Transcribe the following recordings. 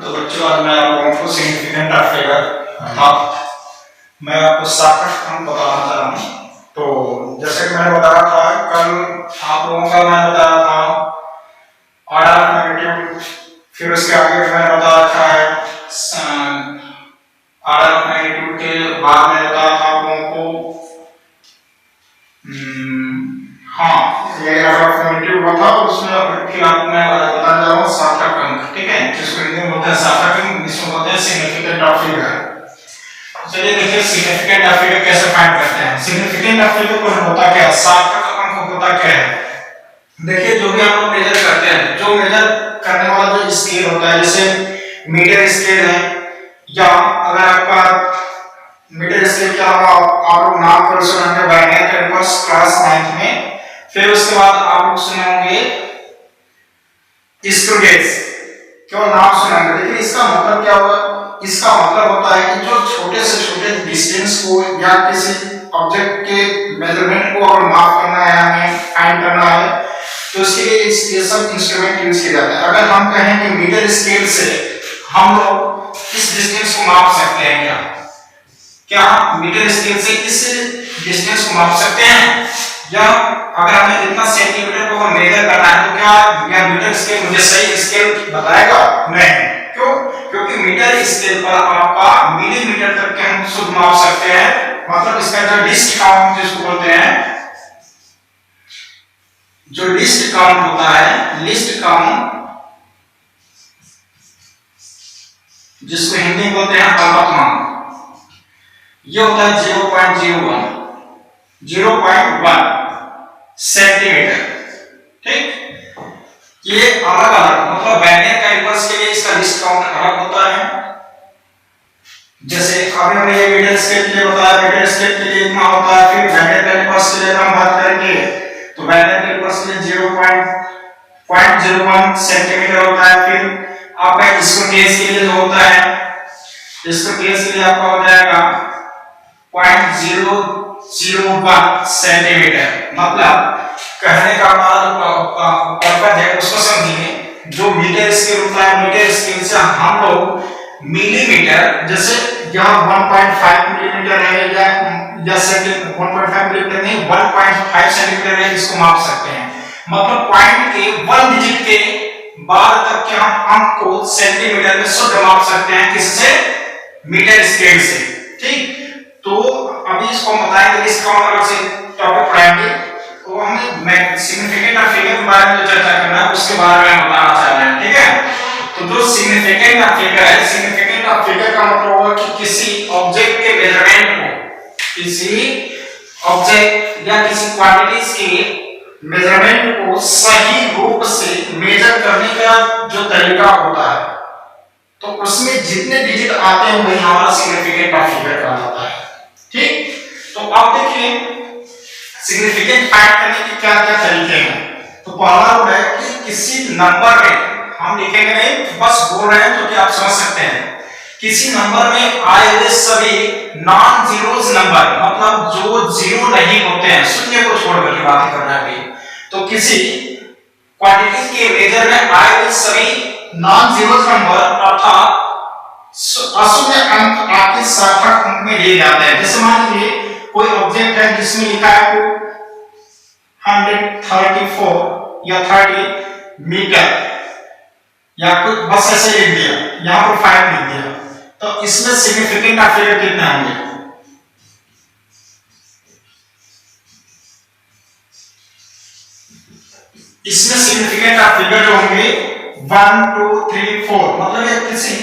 तो बच्चों आज मैं आप लोगों को सिग्निफिकेंट ऑफ फिगर अर्थात मैं आपको सार्थक अंक बताना चाह रहा हूँ। तो जैसे कि मैंने बताया था कल आप लोगों का मैं बताया था ऑर्डर ऑफ मैग्नीट्यूड, फिर उसके आगे मैंने बताया था ऑर्डर ऑफ मैग्नीट्यूड के बाद में बताया था आप लोगों को ये ऑर्डर ऑफ मैग्नीट्यूड हुआ था और उसमें फिर आप मैं बताने जा रहा हूँ सार्थक अंक, ठीक है, जिसको हिंदी में बोलते हैं सार्थक अंक, जिसको बोलते हैं सिग्निफिकेंट ऑफ फिगर। चलिए देखिए सिग्निफिकेंट ऑफ फिगर कैसे फाइंड करते हैं। सिग्निफिकेंट ऑफ फिगर को होता क्या है, सार्थक अंक होता क्या है। देखिए जो भी हम लोग मेजर करते हैं, जो मेजर करने वाला जो स्केल होता है, जैसे मीटर स्केल है, या अगर आपका मीटर स्केल के अलावा आप लोग नाम कर सुने होंगे वाइनियर कैलिपर्स क्लास 9th में, फिर उसके बाद आप लोग सुने होंगे स्क्रू गेज, क्यों नाम सुने होंगे। लेकिन इसका मतलब क्या होगा, इसका मतलब होता है कि जो छोटे से छोटे डिस्टेंस को या किसी ऑब्जेक्ट के मेजरमेंट को अगर माप करना है, हमें फाइंड करना है, तो उसके लिए ये सब इंस्ट्रूमेंट यूज किए जाते हैं। अगर हम कहें कि मीटर स्केल से हम लोग इस डिस्टेंस को माप सकते हैं, क्या मीटर स्केल से इस डिस्टेंस को माप सकते हैं, या अगर हमें इतना सेंटीमीटर को मेजर करना है तो क्या यह मीटर स्केल मुझे सही स्केल बताएगा? नहीं। क्यों? क्योंकि मीटर स्केल पर आपका मिलीमीटर तक के हम शुद्ध माप सकते हैं, मतलब इसका जो लीस्ट काउंट जिसको बोलते हैं, जो लीस्ट काउंट होता है, लीस्ट काउंट जिसको हिंदी में बोलते हैं अल्पतमांक, ये होता है 0.01 सेंटीमीटर, ठीक। ये अलग अलग मतलब वाइनियर कैलिपर्स के लिए इसका लीस्ट काउंट अलग होता है। जैसे अभी हमने ये मीटर स्केल के लिए बताया, मीटर स्केल के लिए इतना होता है, फिर वाइनियर कैलिपर्स के लिए हम बात करेंगे तो वाइनियर कैलिपर्स के लिए 0.01 सेंटीमीटर होता है। फिर आपका स्क्रू गेज के लिए जो होता है, स्क्रू गेज के लिए आपका हो जाएगा 0.001 सेंटीमीटर। मतलब कहने का पर्पज है उसको समझिए। जो मीटर स्केल होता है, मीटर स्केल से हम लोग मिलीमीटर, जैसे यहाँ 1.5 मिलीमीटर है या सेंटीमीटर, 1.5 मिलीमीटर नहीं 1.5 सेंटीमीटर है, इसको माप सकते हैं। मतलब पॉइंट के 1 डिजिट के बाद तक के हम अंक को सेंटीमीटर में शुद्ध माप सकते हैं, किससे? मीटर स्केल से, ठीक। तो अभी इसको हम बताएंगे, इसका अलग से टॉपिक पढ़ाएंगे, तो हमें सिग्निफिकेंट ऑफ फिगर के बारे में जो चर्चा करना है उसके बारे में बताना चाह रहे हैं, ठीक है। तो जो सिग्निफिकेंट ऑफ फिगर है, सिग्निफिकेंट ऑफ फिगर का मतलब होगा कि किसी ऑब्जेक्ट के मेजरमेंट को, किसी ऑब्जेक्ट या किसी क्वांटिटीज के मेजरमेंट को सही रूप से मेजर करने का जो तरीका होता है, तो उसमें जितने डिजिट आते हैं वही हमारा सिग्निफिकेंट ऑफ फिगर कहलाता है, ठीक। तो अब देखिए सिग्निफिकेंट फाइंड करने के क्या क्या तरीके हैं। तो पहला है कि किसी नंबर में हम लिखेंगे नहीं, बस बोल रहे हैं तो कि आप समझ सकते हैं, किसी नंबर में आए हुए सभी नॉन जीरोस नंबर, मतलब जो जीरो नहीं होते हैं, शून्य को छोड़कर की बात कर रहे हैं, तो किसी क्वांटिटी के मेजर में आए हुए सभी नॉन जीरोस नंबर अर्थात अशून्य अंक आपके सार्थक अंक में लिए जाते हैं। जैसे मान लीजिए कोई ऑब्जेक्ट है जिसमें लिखा है 134 या 30 मीटर, या कुछ बस ऐसे लिख दिया, यहां पर 5 लिख दिया, तो इसमें सिग्निफिकेंट ऑफ फिगर कितने होंगे? इसमें सिग्निफिकेंट ऑफ फिगर जो होंगे 1 2 3 4, मतलब ये किसी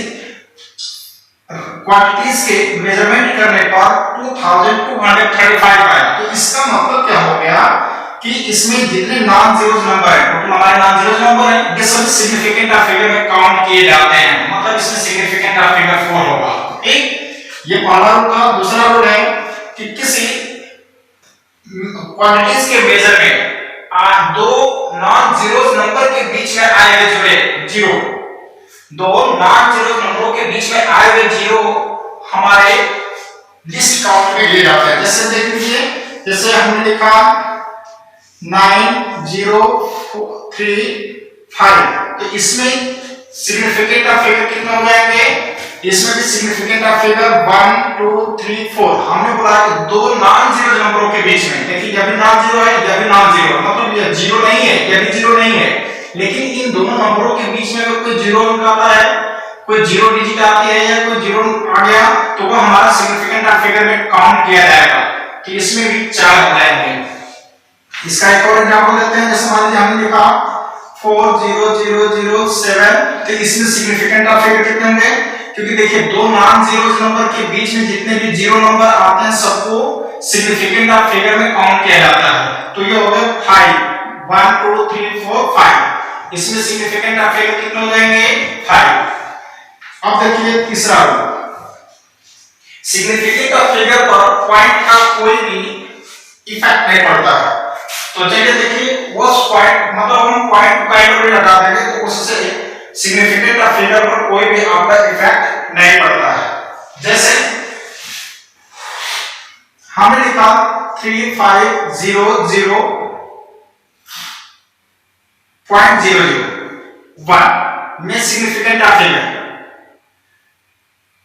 क्वांटिटीज के मेजरमेंट करने पर 2235 आया। तो इसका मतलब क्या हो गया कि इसमें जितने नॉन जीरोस नंबर है, टोटल हमारे नॉन जीरोस नंबर है, ये सब सिग्निफिकेंट ऑफ फिगर में काउंट किए जाते हैं, मतलब इसमें सिग्निफिकेंट ऑफ फिगर 4 होगा, ठीक। ये पहला रूल था। दूसरा रूल है कि किसी क्वांटिटीज के मेजरमेंट दो नॉन जीरोस नंबर के बीच में आए हुए जुड़े जीरो, दो नॉन जीरो नंबरों के बीच में आए हुए जीरो हमारे लिस्ट काउंट में लिए जाते हैं। जैसे देख लीजिए, जैसे हमने लिखा 9 0 3 5, तो इसमें सिग्निफिकेंट ऑफ फिगर कितने हो जाएंगे? इसमें भी सिग्निफिकेंट ऑफ फिगर 1 2 3 4। हमने बोला कि दो नॉन जीरो नंबरों के बीच में, देखिए यह भी नॉन जीरो है, यह भी नॉन जीरो, मतलब यह जीरो नहीं है, यह भी जीरो नहीं है, लेकिन इन दोनों नंबरों के बीच में अगर कोई जीरो अंक आता है, कोई जीरो डिजिट आती है या कोई जीरो आ गया, तो वो हमारा सिग्निफिकेंट ऑफ फिगर में काउंट किया जाएगा कि इसमें भी 4 हो जाएंगे। इसका एक और एग्जांपल लेते हैं, जैसे मान लीजिए हमने लिखा 40007, तो इसमें सिग्निफिकेंट ऑफ फिगर कितने होंगे? क्योंकि देखिए दो नॉन जीरो नंबर के बीच में जितने भी जीरो नंबर आते हैं सबको सिग्निफिकेंट ऑफ फिगर में काउंट किया जाता है। तो ये हो गया 5, 1 2 3 4 5, इसमें सिग्निफिकेंट ऑफ फिगर कितने हो जाएंगे? 5। अब देखिए तीसरा रूल, सिग्निफिकेंट ऑफ फिगर पर पॉइंट का कोई भी इफेक्ट नहीं पड़ता है। तो चलिए देखिए वो पॉइंट, मतलब हम पॉइंट काइंड हटा देंगे तो उससे सिग्निफिकेंट ऑफ फिगर पर कोई भी आपका इफेक्ट नहीं पड़ता है। जैसे हमने लिखा 3500.001 में सिग्निफिकेंट ऑफ फिगर,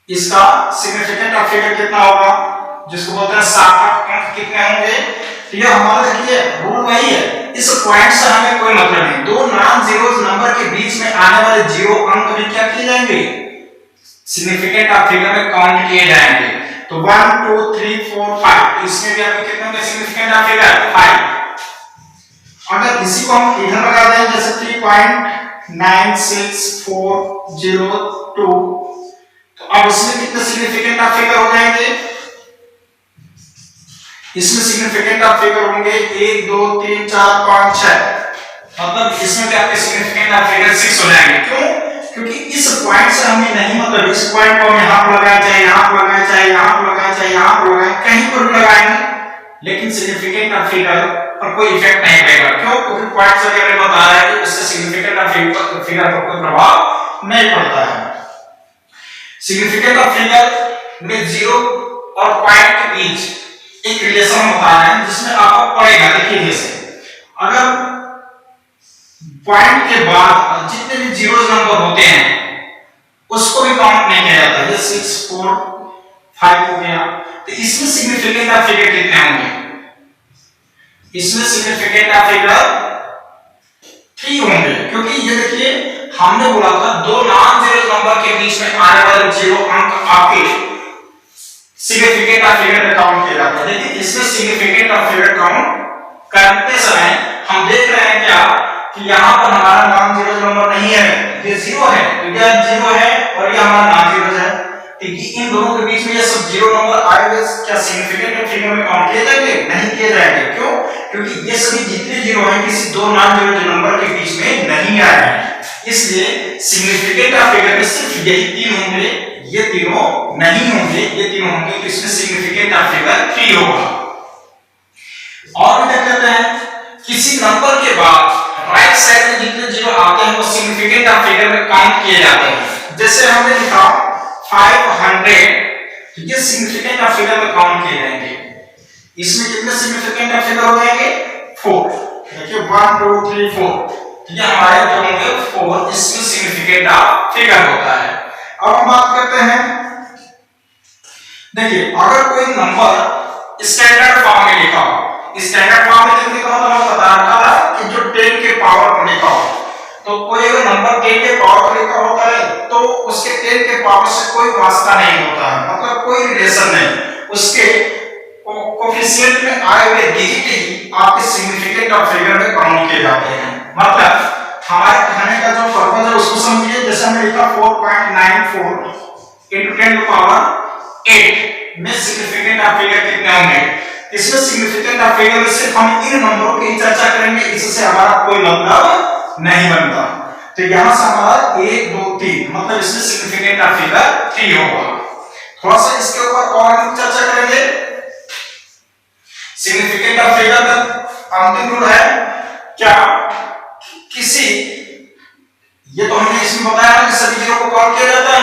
इसका सिग्निफिकेंट ऑफ फिगर कितना होगा, जिसको बोलते हैं सार्थक अंक कितने होंगे? तो ये हमारा देखिए रूल वही है, इस पॉइंट से हमें कोई मतलब नहीं, दो नॉन जीरो नंबर के बीच में आने वाले जीरो अंक भी क्या किए जाएंगे? सिग्निफिकेंट ऑफ फिगर में काउंट किए जाएंगे। तो 1 2 3 4 5, इसमें भी आपके कितने होंगे सिग्निफिकेंट ऑफ फिगर? 5। अगर इसी को हम इधर लगा दें, जैसे 3.96402, तो अब इसमें कितने सिग्निफिकेंट ऑफ फिगर हो जाएंगे? इसमें सिग्निफिकेंट ऑफ फिगर होंगे 1 2 3 4 5 6, मतलब इसमें भी आपके सिग्निफिकेंट ऑफ फिगर 6 हो जाएंगे। क्यों? क्योंकि इस पॉइंट से हमें नहीं मतलब, इस पॉइंट को हम यहां पर लगाए, चाहे यहां पर लगाए, चाहे यहां पर लगाए, चाहे यहां पर लगाए, कहीं पर भी लगाएंगे, लेकिन सिग्निफिकेंट ऑफ फिगर पर कोई इफेक्ट नहीं पड़ेगा। क्यों? क्योंकि पॉइंट से हमने बताया है कि उससे सिग्निफिकेंट ऑफ फिगर पर कोई प्रभाव नहीं पड़ता है। सिग्निफिकेंट ऑफ फिगर में जीरो और पॉइंट के बीच एक रिलेशन होता है जिसमें आपको पड़ेगा, देखिए जैसे अगर पॉइंट के बाद जितने भी जीरो नंबर होते हैं उसको भी काउंट नहीं किया जाता, जैसे 6 4 5 हो गया, तो इसमें सिग्निफिकेंट ऑफ फिगर कितने होंगे? इसमें सिग्निफिकेंट ऑफ फिगर 3 होंगे, क्योंकि ये देखिए हमने बोला था दो नॉन जीरो नंबर के बीच में आने वाले जीरो अंक आपके सिग्निफिकेंट ऑफ फिगर में काउंट किया जाता है, लेकिन इसमें सिग्निफिकेंट ऑफ फिगर काउंट करते समय हम देख रहे हैं क्या कि यहाँ पर हमारा नॉन जीरो नंबर नहीं है, ये जीरो है, तो यह जीरो है और ये हमारा नॉन जीरो है, तो इन दोनों के बीच में ये सब जीरो नंबर आए हुए क्या सिग्निफिकेंट ऑफ फिगर में काउंट किए जाएंगे? नहीं किए जाएंगे। क्यों? क्योंकि ये सभी जितने जीरो हैं किसी दो नॉन जीरो नंबर के बीच में नहीं आए हैं, इसलिए सिग्निफिकेंट ऑफ फिगर में सिर्फ यही तीन होंगे, ये तीनों नहीं होंगे, ये तीनों होंगे, तो इसमें सिग्निफिकेंट ऑफ फिगर 3 होगा। और भी देख लेते हैं, किसी नंबर के बाद राइट साइड में जितने जीरो आते हैं वो सिग्निफिकेंट ऑफ फिगर में काउंट किए जाते हैं। जैसे हमने लिखा 500, तो ये सिग्निफिकेंट ऑफ फिगर में काउंट किए जाएंगे, इसमें कितने सिग्निफिकेंट ऑफ फिगर हो जाएंगे? 4। देखिए 1 2 3 4, तो ये हमारे जो होंगे 4, इसमें सिग्निफिकेंट ऑफ फिगर होता है। अब हम बात करते हैं, देखिए अगर कोई नंबर स्टैंडर्ड फॉर्म में लिखा हो, स्टैंडर्ड फॉर्म में लिखने का मतलब बता रखा था कि जो 10 के पावर पर लिखा हो, तो कोई अगर नंबर 10 के पावर पर लिखा होता है तो उसके 10 के पावर से कोई वास्ता नहीं होता है, मतलब कोई रिलेशन नहीं, उसके कोएफिशिएंट में आए हुए डिजिट ही आपके सिग्निफिकेंट ऑफ फिगर में काउंट किए जाते हैं। मतलब हमारे कहने का जो पर्पस है उसको समझिए, जैसे हमने लिखा 4.94 into 10 to power 8 में सिग्निफिकेंट ऑफ फिगर कितने होंगे? इसमें सिग्निफिकेंट ऑफ फिगर में सिर्फ हम इन नंबरों की चर्चा करेंगे, इससे हमारा कोई मतलब नहीं बनता। तो यहां से हमारा 1 2 3, मतलब इसमें सिग्निफिकेंट ऑफ फिगर 3 होगा। थोड़ा सा इसके ऊपर और चर्चा करेंगे। सिग्निफिकेंट ऑफ फिगर का अंतिम रूल है क्या? किसी, ये तो हमने इसमें बताया कि सभी जीरो को काउंट किया जाता है,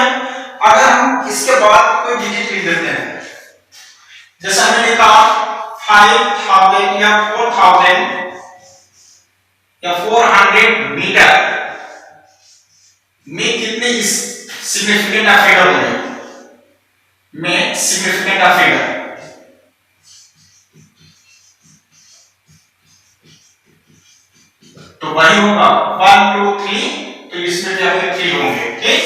अगर हम इसके बाद कोई डिजिट लिख देते हैं, जैसे हमने लिखा 5000 या 4000 या 400 मीटर में कितने सिग्निफिकेंट फिगर होंगे, में सिग्निफिकेंट फिगर, तो वही होगा 1 2 3, तो इसमें भी आपके 3 होंगे। ठीक,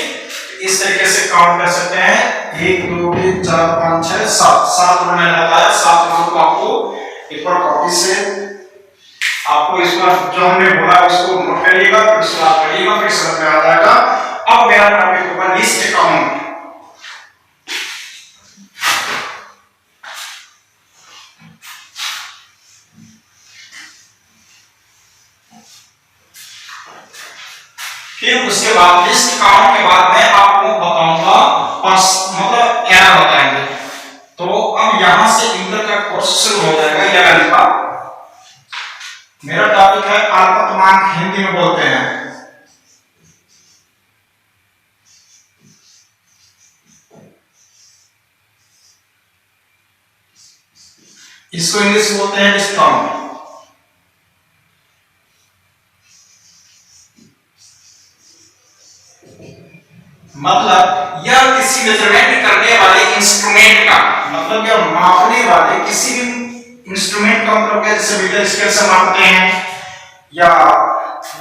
इस तरीके से काउंट कर सकते हैं 1 2 3 4 5 6 7, 7 रो मैंने बताया, 7 रो को आपको एक बार कॉपी से आपको इस बार जो हमने बोला उसको नोट करिएगा, फिर उसको आप पढ़िएगा, फिर समझ में आ जाएगा। अब मेरा टॉपिक होगा लिस्ट काउंट। फिर उसके बाद लिस्ट काउंट के बाद मैं आपको बताऊंगा मतलब एरर बताएंगे। तो अब यहां से इंटर का कोर्स शुरू हो जाएगा 11 का। मेरा टॉपिक है अल्पतमांक, हिंदी में बोलते हैं। इसको इंग्लिश में बोलते हैं लिस्ट काउंट। मतलब यह किसी मेजरमेंट करने वाले इंस्ट्रूमेंट का, मतलब यह मापने वाले किसी भी इंस्ट्रूमेंट का मतलब क्या, जैसे मीटर स्केल से मापते हैं, या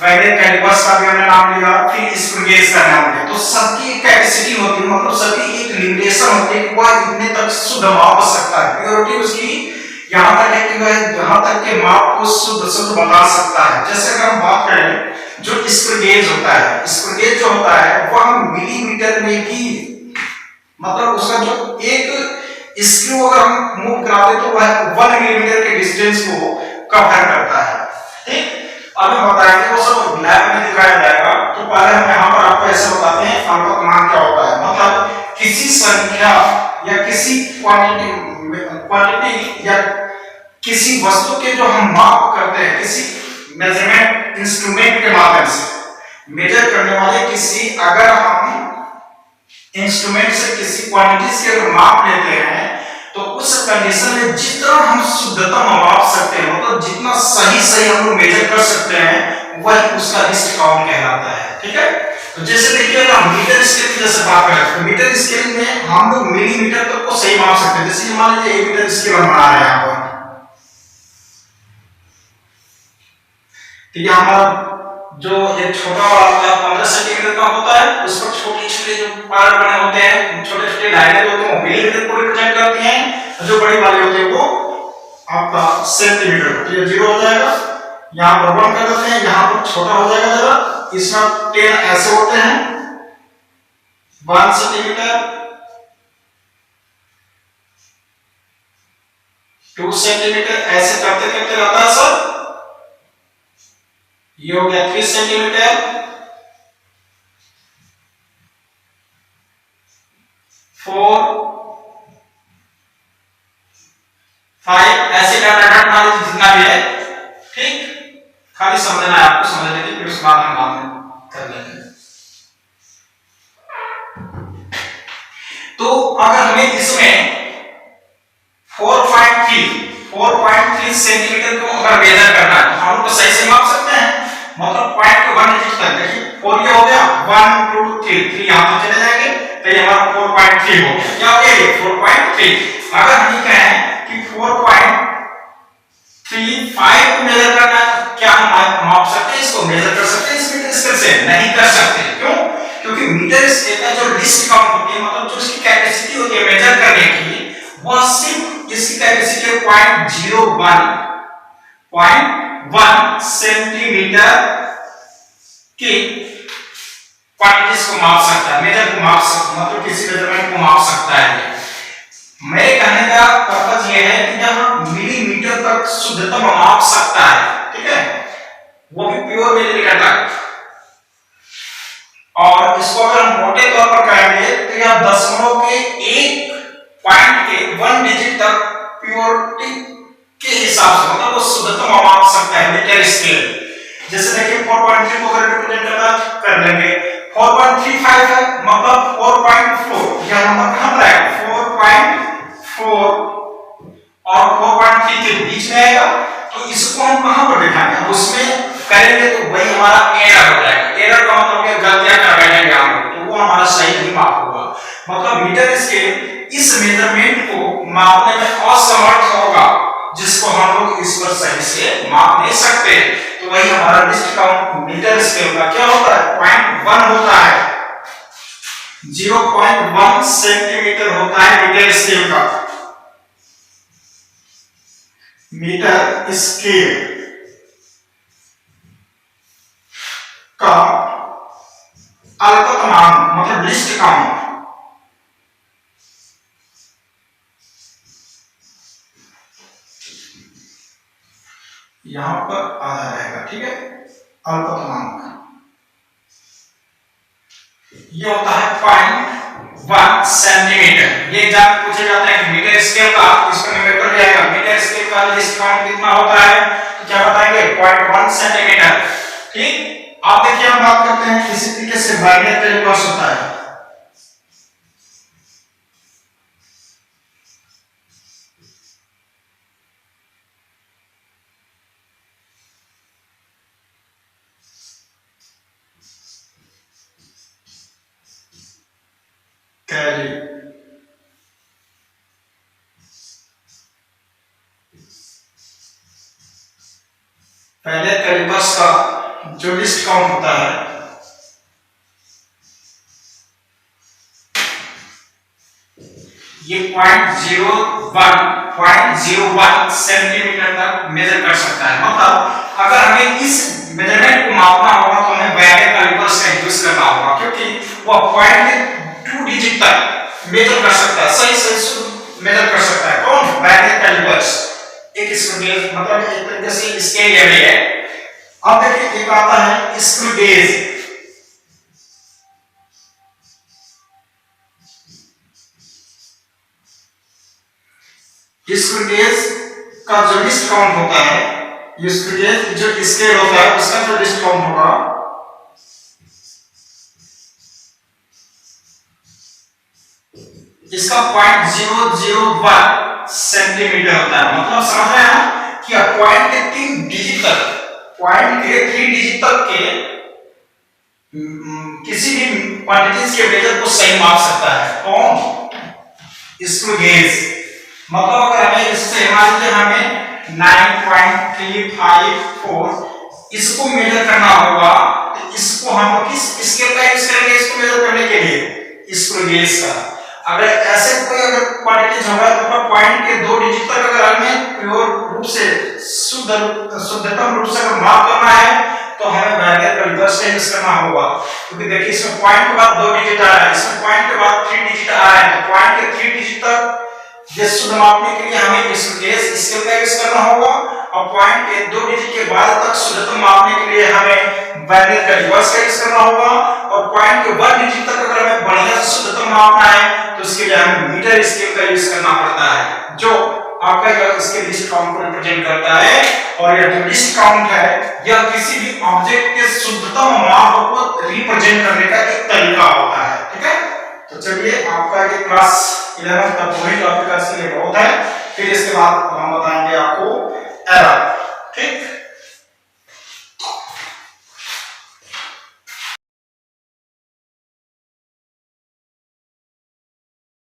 वैलिड कैलिपर्स का भी हमने नाम लिया, फिर स्क्रू गेज का नाम लिया। तो सबकी एक कैपेसिटी होती है, मतलब सबकी एक लिमिटेशन होती है कि वह इतने तक शुद्ध माप सकता है। प्योरिटी उसकी यहां तक है कि वह यहां तक के माप को शुद्ध बता सकता है। जैसे अगर हम बात करें जो स्क्रू गेज होता है, स्क्रू गेज जो होता है वह मिलीमीटर में भी, मतलब उसका जो एक स्क्रू अगर हम मूव कराते तो वह 1 मिलीमीटर के डिस्टेंस को कवर करता है। ठीक, अब हम बताएंगे वो सब लैब में दिखाया जाएगा। तो पहले हम यहाँ पर आपको ऐसे बताते हैं अल्पतमांक क्या होता है। मतलब किसी संख्या या किसी क्वांटिटी या किसी वस्तु के जो हम माप करते हैं, किसी मेजरमेंट इंस्ट्रूमेंट के माध्यम से मेजर करने वाले किसी, अगर हम इंस्ट्रूमेंट से किसी क्वांटिटीज के अगर माप लेते हैं तो उस कंडीशन में जितना हम शुद्धता माप सकते हैं, मतलब जितना सही हम लोग मेजर कर सकते हैं, वह उसका लिस्ट काउंट कहलाता है। ठीक है, तो जैसे देखिए अगर हम मीटर स्केल की जैसे बात करें तो मीटर स्केल में हम लोग मिलीमीटर तक को सही माप सकते हैं। जैसे मान लीजिए 1 मीटर स्केल हम बना रहे हैं यहाँ पर, ठीक है, हमारा जो एक छोटा वाला 15 सेंटीमीटर का होता है, उस पर छोटे-छोटे जो पार्ट बने होते हैं, छोटे-छोटे लाइनें होती हैं, वो मिलीमीटर को रिप्रेजेंट करती हैं, और जो बड़ी वाली होती है वो आपका सेंटीमीटर को। तो ये 0 हो जाएगा, यहाँ पर 1 कर देते हैं, यहाँ पर छोटा हो जाएगा जरा, इसमें 10 ऐसे होते हैं, 1 सेंटीमीटर, 2 सेंटीमीटर, ऐसे करते करते रहता है सर। ये हो गया 3 सेंटीमीटर, 4 5, ऐसे करना जितना भी है। ठीक, खाली समझना है आपको, समझने की, फिर उसके बाद हम बाद में कर लेंगे। तो अगर हमें इसमें 4.3 सेंटीमीटर को अगर मेजर करना है तो हम तो सही से माप सकते हैं। मतलब पॉइंट को 1 डिजिट तक, देखिए 4 ये हो गया, 1 2 3 यहां तक चले जाएंगे, तो ये हमारा 4.3 हो गया। क्या हो गया ये 4.3। अगर हम ये कहें कि 4.35 को मेजर करना है, क्या हम माप सकते हैं, इसको मेजर कर सकते हैं इस मीटर स्केल से? नहीं कर सकते। क्यों? क्योंकि मीटर स्केल का जो लिस्ट काउंट होती है, मतलब जो इसकी कैपेसिटी होती है मेजर करने की, वह सिर्फ इसकी कैपेसिटी है 0.1 सेंटीमीटर की क्वांटिटीज को माप सकता है, मेजर को माप सकता है, मतलब किसी मेजरमेंट को माप सकता है। मेरे कहने का पर्पस ये है कि जब मिलीमीटर तक शुद्धता माप सकता है, ठीक है, वो भी प्योर मिलीमीटर तक। और इसको अगर हम मोटे तौर पर कहेंगे तो यह दशमलव के एक पॉइंट के 1 डिजिट तक प्योरिटी के हिसाब से, मतलब वो शुद्धता माप सकता है मीटर स्केल। जैसे देखिए 4.3 को अगर रिप्रेजेंट कर लेंगे, 4.35 है, मतलब 4.4, यह नंबर कहां पर आएगा? 4.4 और 4.3 के बीच में आएगा। तो इसको हम कहां पर दिखाएंगे? उसमें करेंगे तो वही हमारा एरर हो जाएगा। एरर का मतलब क्या? गलतियां कर बैठेंगे हमारा सही नहीं माप होगा। मतलब मीटर स्केल इस मेजरमेंट को मापने में असमर्थ होगा जिसको हम लोग इस पर सही से माप नहीं सकते। तो वही हमारा लिस्ट काउंट मीटर स्केल का क्या होता है, 0.1 होता है, 0.1 सेंटीमीटर होता है मीटर स्केल का। मीटर स्केल का अल्पतमांक मतलब लिस्ट काउंट यहां पर आधा रहेगा, ठीक है। अल्पतमांक ये होता है 0.1 सेंटीमीटर। ये एग्जाम पूछे जाते हैं कि मीटर स्केल का, इसका न्यूमेरिकल रहेगा मीटर स्केल का लिस्ट काउंट कितना होता है, तो क्या बताएंगे 0.1 सेंटीमीटर। ठीक, आप देखिए हम बात करते हैं इसी तरीके से बाइनरी कैलिपर्स होता है। पहले कैलिपर्स का जो लिस्ट काउंट होता है ये 0.01 सेंटीमीटर तक मेजर कर सकता है। मतलब अगर हमें इस मेजरमेंट को मापना होगा तो हमें बाइनरी कैलिपर्स का यूज करना होगा, क्योंकि वह 0.2 डिजिट तक मेजर कर सकता है, सही से मेजर कर सकता है। कौन, बाइनरी कैलिपर्स। एक स्क्रू गेज मतलब एक तरीके से स्केल ये है। अब देखिए एक आता है स्क्रू गेज। स्क्रू गेज का जो लिस्ट काउंट होता है, ये स्क्रू गेज जो स्केल होता है उसका जो लिस्ट काउंट होगा इसका 0.001 सेंटीमीटर होता है। मतलब समझ रहे हैं कि पॉइंट के 3 डिजिट तक, पॉइंट के 3 डिजिट तक के किसी भी क्वांटिटीज के मेजर को सही माप सकता है। कौन, स्क्रू गेज। मतलब अगर हमें इससे मान लीजिए हमें 9.354 इसको मेजर करना होगा, तो इसको हम किस स्केल का यूज करेंगे इसको मेजर करने के लिए, स्क्रू गेज का। अगर ऐसे कोई अगर क्वांटिटीज होगा तो पॉइंट के 2 डिजिट तक अगर हमें प्योर रूप से शुद्धतम रूप से अगर माप करना है तो हमें बाइनरी कैलिपर्स का यूज करना होगा। क्योंकि देखिए इसमें पॉइंट के बाद 2 डिजिट आ रहा है, इसमें पॉइंट के बाद 3 डिजिट आ रहा है, तो पॉइंट के 3 डिजिट तक ये शुद्ध मापने के लिए हमें स्केल का यूज करना होगा, और पॉइंट के 2 डिजिट के बाद तक शुद्धतम मापने के लिए हमें बाइनरी कैलिपर्स का यूज करना होगा, और पॉइंट के 1 डिजिट तक अगर हमें बढ़िया से शुद्धतम मापना है तो उसके लिए हमें मीटर स्केल का यूज करना पड़ता है, जो आपका यह इसके लिस्ट काउंट को रिप्रेजेंट करता है। और यह जो लिस्ट काउंट है यह किसी भी ऑब्जेक्ट के शुद्धतम माप को रिप्रेजेंट करने का एक तरीका होता है, ठीक है। तो चलिए आपका ये क्लास 11 का पूरी टॉपिक का इसके लिए बहुत है, फिर इसके बाद हम बताएंगे आपको एरर, ठीक।